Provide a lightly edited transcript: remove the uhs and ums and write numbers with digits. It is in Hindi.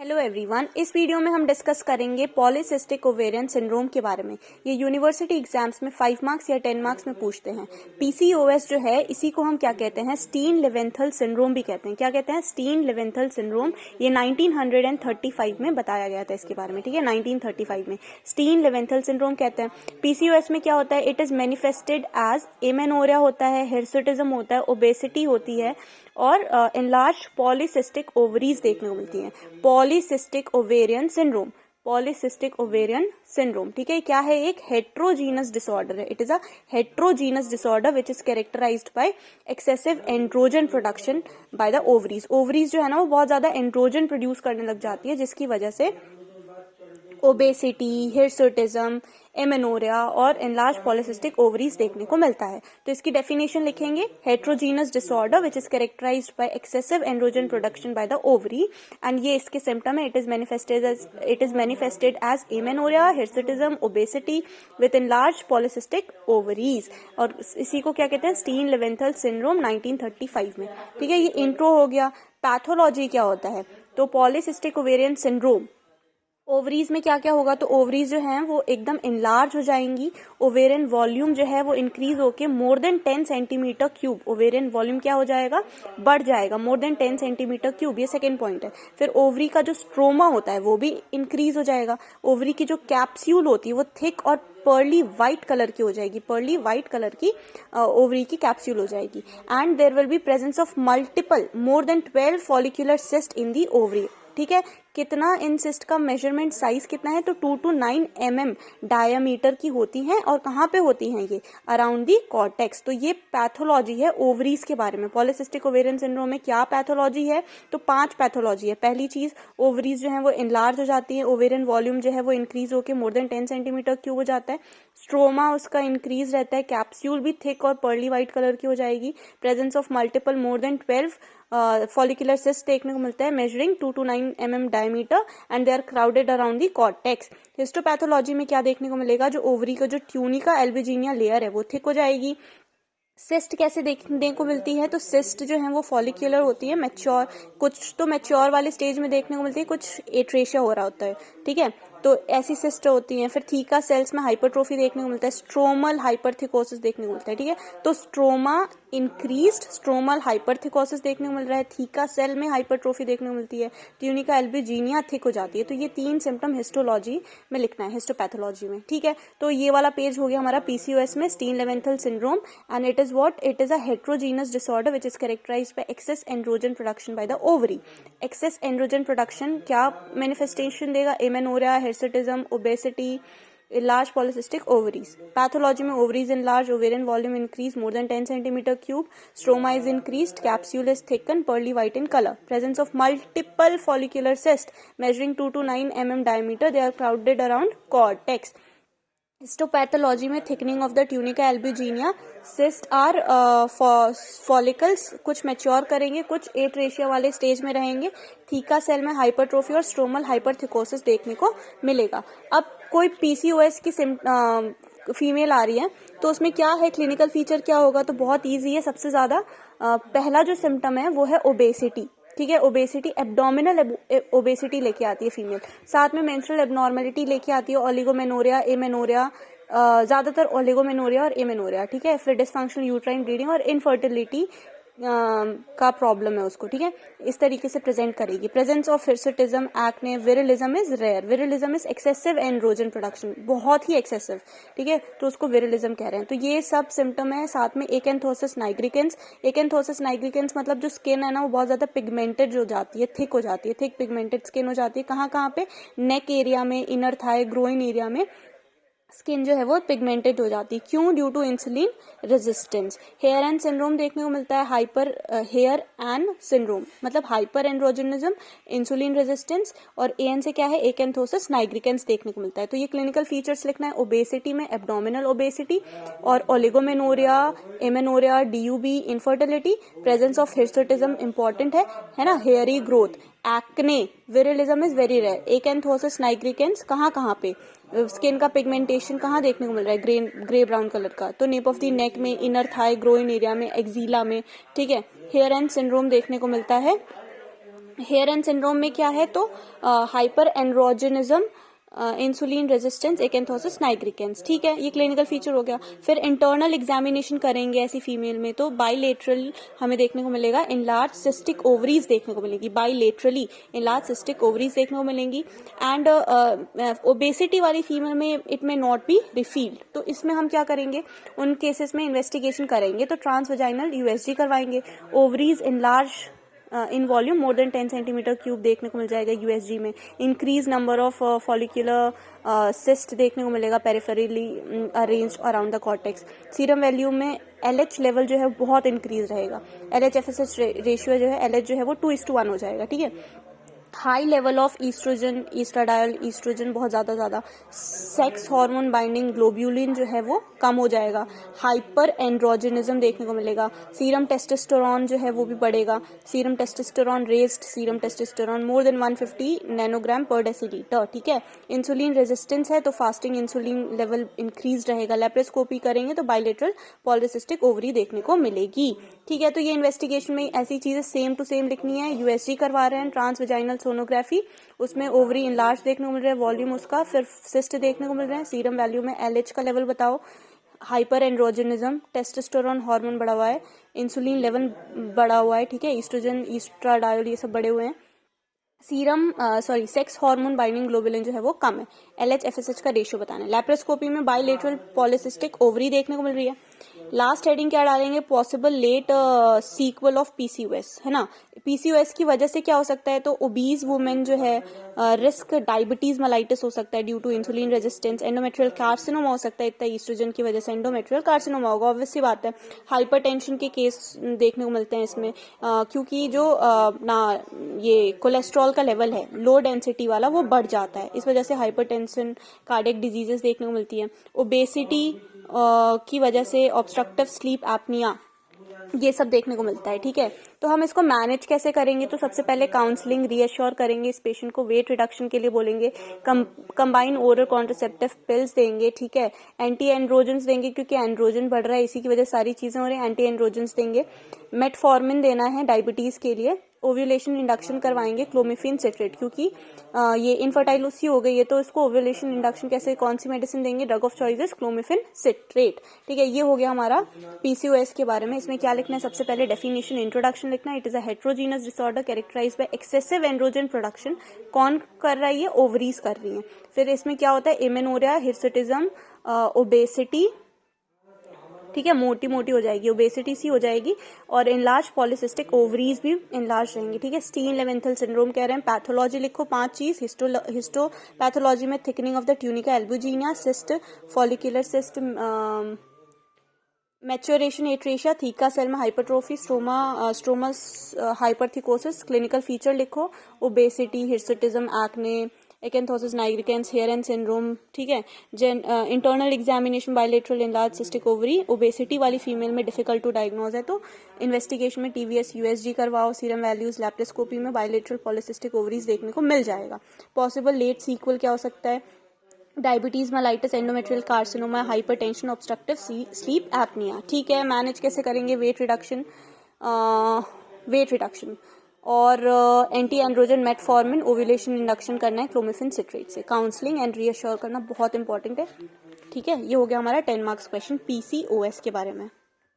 हेलो एवरीवन, इस वीडियो में हम डिस्कस करेंगे पॉलीसिस्टिक ओवेरियन सिंड्रोम के बारे में। ये यूनिवर्सिटी एग्जाम्स में 5 मार्क्स या 10 मार्क्स में पूछते हैं। पीसीओएस जो है इसी को हम क्या कहते हैं, स्टीन लेवेंथल सिंड्रोम भी कहते हैं। क्या कहते हैं? Stein Leventhal syndrome. ये 1935 में बताया गया था इसके बारे में, ठीक है, 1935 में स्टीन लेवेंथल सिंड्रोम कहते हैं। पीसीओएस में क्या होता है? It is manifested as amenorrhea होता है, हिर्सुटिज्म होता है, ओबेसिटी होती है और एनलार्ज पॉलीसिस्टिक ओवरीज देखने को मिलती हैं। Polycystic ovarian syndrome, polycystic ovarian syndrome, ठीक है, क्या है? एक हेट्रोजीनस डिसऑर्डर है। It is a heterogeneous disorder which is characterised by excessive androgen production by the ovaries. Ovaries जो है ना वो बहुत ज्यादा एंड्रोजन प्रोड्यूस करने लग जाती है, जिसकी वजह से ओबेसिटी, हिर्सुटिज्म, एमेनोरिया और एनलार्ज पॉलीसिस्टिक ओवरीज देखने को मिलता है। तो इसकी डेफिनेशन लिखेंगे, heterogeneous disorder which is characterised by excessive androgen production by the ovary, and ये इसके सिम्टम है। It is manifested as amenorrhea, hirsutism, obesity with enlarge polycystic ovaries. और इसी को क्या कहते हैं? स्टीन लेवेंथल सिंड्रोम 1935 में, ठीक है। ये इंट्रो हो गया। पैथोलॉजी क्या होता है? तो पॉलीसिस्टिक ओवेरियन सिंड्रोम, ओवरीज में क्या क्या होगा? तो ओवरीज जो हैं वो एकदम इनलार्ज हो जाएंगी। ओवेरियन वॉल्यूम जो है वो इंक्रीज होके more than 10 centimetre cube, ovarian volume क्या हो जाएगा? बढ़ जाएगा, मोर देन 10 सेंटीमीटर क्यूब। ये सेकेंड पॉइंट है। फिर ओवरी का जो स्ट्रोमा होता है वो भी इंक्रीज हो जाएगा। ओवरी की जो कैप्सूल होती है वो थिक और पर्ली व्हाइट कलर की हो जाएगी, पर्ली व्हाइट कलर की ओवरी की कैप्सूल हो जाएगी। And there will be presence of multiple more than 12 follicular cyst in the ovary, ठीक है। कितना इन सिस्ट का मेजरमेंट साइज कितना है? तो 2 to 9 mm डायमीटर की होती हैं। और कहाँ पे होती हैं ये? Around the cortex. तो ये पैथोलॉजी है ओवरीज के बारे में। पॉलीसिस्टिक ओवेरियन सिंड्रोम में क्या पैथोलॉजी है? तो 5 पैथोलॉजी है। पहली चीज, ओवरीज जो है वो इनलार्ज हो जाती है, ओवेरियन वॉल्यूम जो है वो इंक्रीज होकर मोर देन 10 सेंटीमीटर क्यूब हो जाता है। स्ट्रोमा उसका इंक्रीज रहता है, कैप्सूल भी थिक और पर्ली व्हाइट कलर की हो जाएगी। Presence of multiple more than 12 follicular cyst देखने को मिलता है, measuring 2 to 9 mm diameter, and they are crowded around the cortex. Histopathology में क्या देखने को मिलेगा? जो ओवरी का जो ट्यूनिका एल्बिजिनिया लेयर है वो थिक हो जाएगी। सिस्ट कैसे देखने को मिलती है? तो सिस्ट जो है वो फॉलिक्यूलर होती है, मैच्योर, कुछ तो मैच्योर वाले स्टेज में देखने को मिलती है, कुछ एट्रेशिया हो रहा होता है, ठीक है। तो ऐसी सिस्ट होती हैं। फिर थीका सेल्स में हाइपरट्रोफी देखने को मिलता है, स्ट्रोमल हाइपरथिकोसिस देखने को मिलता है, ठीक है। तो स्ट्रोमा इंक्रीज्ड, स्ट्रोमल हाइपरथिकोसिस देखने को मिल रहा है, थीका सेल में हाइपरट्रोफी देखने को मिलती है, ट्यूनिका एल्बिजिनिया थिक हो जाती है। तो ये 3 सिम्टम हिस्टोलॉजी में लिखना है, हिस्टोपैथोलॉजी में, ठीक है। तो ये वाला पेज हो गया हमारा पीसीओएस में, Stein Leventhal syndrome, and it is what? It is a heterogeneous disorder which is characterised by excess androgen production by the ovary. Excess androgen production क्या मैनिफेस्टेशन देगा? Amenorrhoea, hirsutism, obesity, large polycystic ovaries. Pathology में ovaries enlarge, ovarian volume increase more than 10 centimeter cube, stroma is increased, capsule is thickened, pearly white in color. Presence of multiple follicular cysts measuring 2 to 9 mm diameter, they are crowded around cortex. Histopathology में thickening of the tunica albuginea, cyst are follicles, कुछ मैच्योर करेंगे, कुछ एट्रेशिया वाले स्टेज में रहेंगे। थीका सेल में हाइपरट्रोफी और स्ट्रोमल हाइपरथिकोसिस देखने को मिलेगा। अब कोई पीसीओएस की फीमेल आ रही है तो उसमें क्या है, क्लिनिकल फीचर क्या होगा? तो बहुत ईजी है। सबसे ज्यादा पहला जो सिम्टम है वो है ओबेसिटी, ठीक है। ओबेसिटी, एब्डोमिनल ओबेसिटी लेके आती है फीमेल, साथ में मेंस्ट्रुअल एब्नॉर्मलिटी लेके आती है, ओलिगोमेनोरिया, एमेनोरिया, ज्यादातर ओलिगोमेनोरिया और एमेनोरिया, ठीक है। फिर डिस्फंक्शनल यूट्राइन ब्लीडिंग और इनफर्टिलिटी का प्रॉब्लम है उसको, ठीक है। इस तरीके से प्रेजेंट करेगी। Presence of hirsutism, acne, virilism is rare. Virilism is excessive androgen production, बहुत ही एक्सेसिव, ठीक है, तो उसको विरिलिज्म कह रहे हैं। तो ये सब सिम्टम है। साथ में एकेंथोसिस नाइग्रिकेंस, एकेंथोसिस नाइग्रिकेंस मतलब जो स्किन है ना वो बहुत ज्यादा पिगमेंटेड हो जाती है, थिक हो जाती है, थिक पिगमेंटेड स्किन हो जाती है। कहाँ कहाँ पे? नेक एरिया में, इनर थाई, ग्रोइन एरिया में स्किन जो है वो पिगमेंटेड हो जाती है। क्यों? Due to insulin resistance. Hair and syndrome देखने को मिलता है, हाइपर हेयर एंड सिंड्रोम मतलब हाइपर एंड्रोजनिज्म, इंसुलिन रेजिस्टेंस, और एन से क्या है? एकेंथोसिस नाइग्रिकेंस देखने को मिलता है। तो ये क्लिनिकल फीचर्स लिखना है। ओबेसिटी में एब्डोमिनल ओबेसिटी और oligomenorrhoea, amenorrhoea, DUB, infertility, presence of hirsutism important है ना, hairy growth, acne, virilism is very rare, acanthosis nigricans कहाँ कहाँ पे? स्किन का पिगमेंटेशन कहाँ देखने को मिल रहा है? ग्रे ब्राउन कलर का। तो नेप ऑफ द नेक में, इनर थाई, ग्रोइन एरिया में, एक्जिला में, ठीक है। हेयर एंड सिंड्रोम देखने को मिलता है हेयर सिंड्रोम में क्या है, तो hyperandrogenism, insulin resistance, acanthosis nigricans, ठीक है, ये क्लिनिकल फीचर हो गया। फिर इंटरनल एग्जामिनेशन करेंगे ऐसी फीमेल में, तो बाइलेटरल हमें देखने को मिलेगा, इनलार्ज सिस्टिक ओवरीज देखने को मिलेगी, बाइलेटरली इनलार्ज सिस्टिक ओवरीज देखने को मिलेंगी। एंड ओबेसिटी वाली फीमेल में इट में नॉट बी रिफील्ड, तो इसमें हम क्या करेंगे, उन केसेस में इन्वेस्टिगेशन करेंगे तो ट्रांसवेजाइनल यूएसजी करवाएंगे। Ovaries enlarge in volume more than 10 centimetre cube देखने को मिल जाएगा यूएसजी में। Increase number of follicular cyst देखने को मिलेगा peripherally arranged around the cortex. Serum value में LH लेवल जो है बहुत इंक्रीज रहेगा। LH FSH रेशियो जो है, LH जो है वो 2:1 हो जाएगा, ठीक है। High level of oestrogen, oestradiol oestrogen बहुत ज्यादा, सेक्स हार्मोन बाइंडिंग ग्लोब्यूलिन जो है वो कम हो जाएगा। हाइपर एंड्रोजनिज्म देखने को मिलेगा। सीरम टेस्टोस्टेरोन जो है वो भी बढ़ेगा। Serum testosterone raised, serum testosterone more than 150 nanogram पर डेसीलीटर, ठीक है। इंसुलिन रेजिस्टेंस है तो फास्टिंग इंसुलिन लेवल इंक्रीज रहेगा। लेप्रोस्कोपी करेंगे तो बाइलेटरल पॉलिसिस्टिक ओवरी देखने को मिलेगी, ठीक है। तो ये इन्वेस्टिगेशन में ऐसी चीजें सेम टू सेम लिखनी है। यूएसजी करवा रहे हैं, ट्रांसवेजाइनल सोनोग्राफी, उसमें ओवरी इनलार्ज देखने को मिल रहा है, वॉल्यूम उसका, फिर सिस्ट देखने को मिल रहे हैं। सीरम वैल्यू में LH का लेवल बताओ। हाइपर एंड्रोजनिज्म, टेस्टोस्टेरोन हार्मोन बढ़ा हुआ है, इंसुलिन लेवल बढ़ा हुआ है, ठीक है, ईस्ट्रोजन, ईस्ट्राडायोल ये सब बढ़े हुए हैं। Serum sex hormone binding globulin जो है वो कम है। LH FSH का रेशियो बताना है। लैप्रोस्कोपी में बाइलेटरल पॉलिसिस्टिक ओवरी देखने को मिल रही है। लास्ट हेडिंग क्या डालेंगे, possible late sequel of PCOS, है ना। PCOS की वजह से क्या हो सकता है, तो ओबीज वुमेन जो है रिस्क डायबिटीज मेलाइटिस हो सकता है due to insulin resistance. Endometrial carcinoma हो सकता है, इतना ईस्ट्रोजन की वजह से एंडोमेट्रियल कार्सिनोमा होगा, ऑब्वियस सी बात है। हाइपरटेंशन के केस देखने को मिलते हैं इसमें, क्योंकि जो ये कोलेस्ट्रॉल का लेवल है लो डेंसिटी वाला वो बढ़ जाता है, इस वजह से हाइपरटेंशन, कार्डियक डिजीजेस देखने को मिलती है। ओबेसिटी की वजह से ऑब्स्ट्रक्टिव स्लीप एपनिया, ये सब देखने को मिलता है, ठीक है। तो हम इसको मैनेज कैसे करेंगे, तो सबसे पहले काउंसलिंग, रीअश्योर करेंगे इस पेशेंट को, वेट रिडक्शन के लिए बोलेंगे, कंबाइन ओरल कॉन्ट्रासेप्टिव पिल्स देंगे, ठीक है। एंटी एंड्रोजन्स देंगे क्योंकि एंड्रोजन बढ़ रहा है, इसी की वजह सारी चीजें हो रही है। एंटी एंड्रोजन्स देंगे। मेटफॉर्मिन देना है डायबिटीज के लिए। ओव्यूलेशन इंडक्शन करवाएंगे, क्लोमिफेन सिट्रेट, क्योंकि ये इनफर्टाइल उसकी हो गई है, तो इसको ओव्यूलेशन इंडक्शन कैसे, कौन सी मेडिसिन देंगे, drug of choice clomiphene citrate, ठीक है। ये हो गया हमारा PCOS के बारे में। इसमें क्या लिखना है, सबसे पहले डेफिनेशन, इंट्रोडक्शन लिखना है। It is a heterogeneous disorder characterized by excessive androgen production. कौन कर रहा है, ये ओवरीज कर रही है। फिर इसमें क्या होता है, एमेनोरिया, हिर्सुटिज्म, ओबेसिटी, ठीक है, मोटी मोटी हो जाएगी, ओबेसिटी सी हो जाएगी, और इनलार्ज पॉलिसिस्टिक ओवरीज भी इनलार्ज रहेंगे, ठीक है। स्टीन लेवेंथल सिंड्रोम कह रहे हैं। पैथोलॉजी लिखो 5 चीज। हिस्टो पैथोलॉजी में thickening of the tunica albuginea, cyst, follicular cyst, maturation atresia, theca cell में hypertrophy, stromal hyperthecosis. Clinical feature लिखो, obesity, hirsutism, acne, acanthosis nigricans, hair syndrome, ठीक है। Internal examination, bilateral enlarge cystic ovary. Obesity वाली फीमेल में डिफिकल्ट टू डायग्नोज है, तो इन्वेस्टिगेशन में TVS USG करवाओ। सीरम वैल्यूज, लैप्रोस्कोपी में बाइलेटरल पॉलिसिस्टिक ओवरीज देखने को मिल जाएगा। पॉसिबल लेट सीक्वल क्या हो सकता है, diabetes mellitus, endometrial carcinoma, hypertension, obstructive sleep apnoea, ठीक है। मैनेज कैसे करेंगे, वेट रिडक्शन और anti androgen, metformin, ovulation induction करना है क्लोमिफेन सिट्रेट से। काउंसलिंग एंड रीअश्योर करना बहुत इंपॉर्टेंट है, ठीक है। ये हो गया हमारा 10 मार्क्स क्वेश्चन PCOS के बारे में।